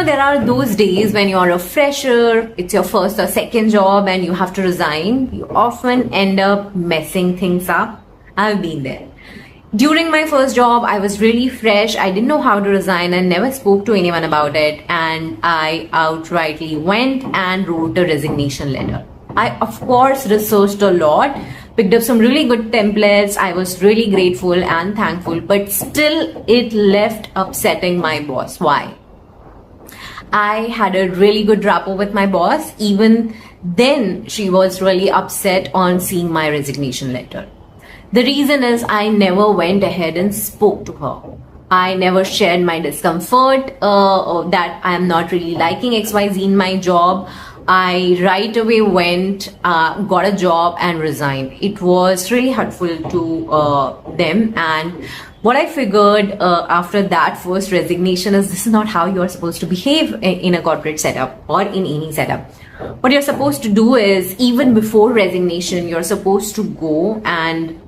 There are those days when you're a fresher, it's your first or second job and you have to resign. You often end up messing things up. I've been there. During my first job, I was really fresh. I didn't know how to resign and never spoke to anyone about it. And I outrightly went and wrote a resignation letter. I, of course, researched a lot, picked up some really good templates. I was really grateful and thankful, but still it left upsetting my boss. Why? I had a really good rapport with my boss. Even then, she was really upset on seeing my resignation letter. The reason is I never went ahead and spoke to her. I never shared my discomfort that I am not really liking XYZ in my job. I right away went, got a job and resigned. It was really hurtful to them. And what I figured after that first resignation is this is not how you're supposed to behave in a corporate setup or in any setup. What you're supposed to do is even before resignation, you're supposed to go and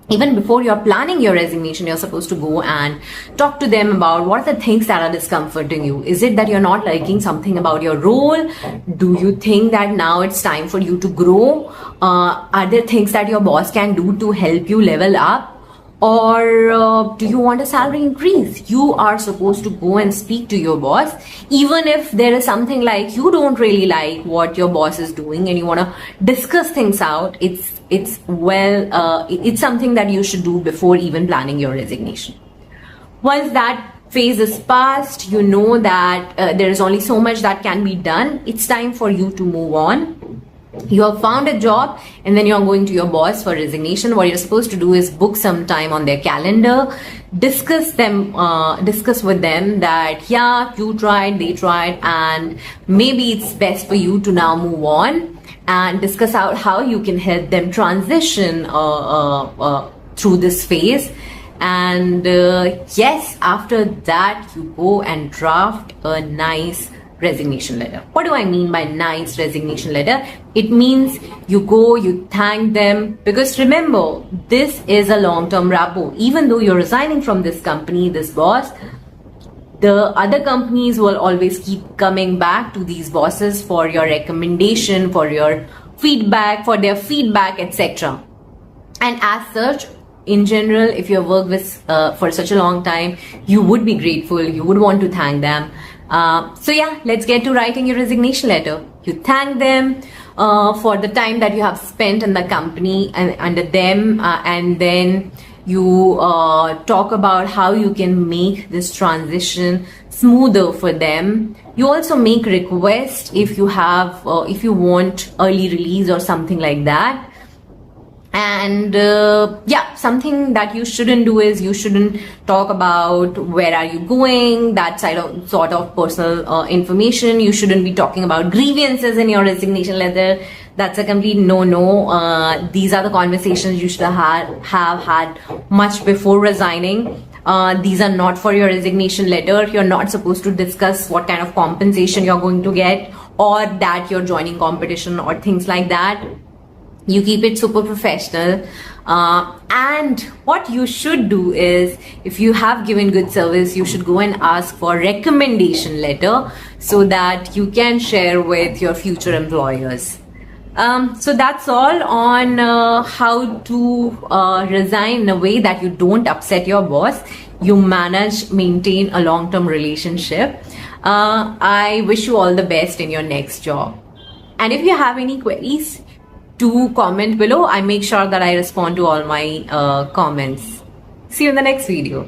even before you're planning your resignation, you're supposed to go and talk to them about what are the things that are discomforting you. Is it that you're not liking something about your role? Do you think that now it's time for you to grow? Are there things that your boss can do to help you level up? Or do you want a salary increase? You are supposed to go and speak to your boss, even if there is something like you don't really like what your boss is doing and you want to discuss things out. It's something that you should do before even planning your resignation. Once that phase is past, you know that there is only so much that can be done. It's time for you to move on. You have found a job and then you're going to your boss for resignation. What you're supposed to do is book some time on their calendar, discuss with them that, yeah, you tried, they tried, and maybe it's best for you to now move on, and discuss out how you can help them transition through this phase. And yes, after that, you go and draft a nice resignation letter. What do I mean by nice resignation letter? It means you go, you thank them, because remember, this is a long-term rapport. Even though you're resigning from this company, this boss, the other companies will always keep coming back to these bosses for your recommendation, for your feedback, for their feedback, etc. And as such, in general, if you have worked with for such a long time, you would be grateful, you would want to thank them. So yeah, let's get to writing your resignation letter. You thank them for the time that you have spent in the company and under them, and then you talk about how you can make this transition smoother for them. You also make requests if you have, if you want early release or something like that. And yeah, something that you shouldn't do is you shouldn't talk about where are you going, that sort of personal information. You shouldn't be talking about grievances in your resignation letter. That's a complete no-no. These are the conversations you should have had much before resigning. These are not for your resignation letter. You're not supposed to discuss what kind of compensation you're going to get, or that you're joining competition or things like that. You keep it super professional. And what you should do is, if you have given good service, you should go and ask for recommendation letter so that you can share with your future employers. So that's all on how to resign in a way that you don't upset your boss. You maintain a long-term relationship. I wish you all the best in your next job. And if you have any queries, do comment below. I make sure that I respond to all my comments. See you in the next video.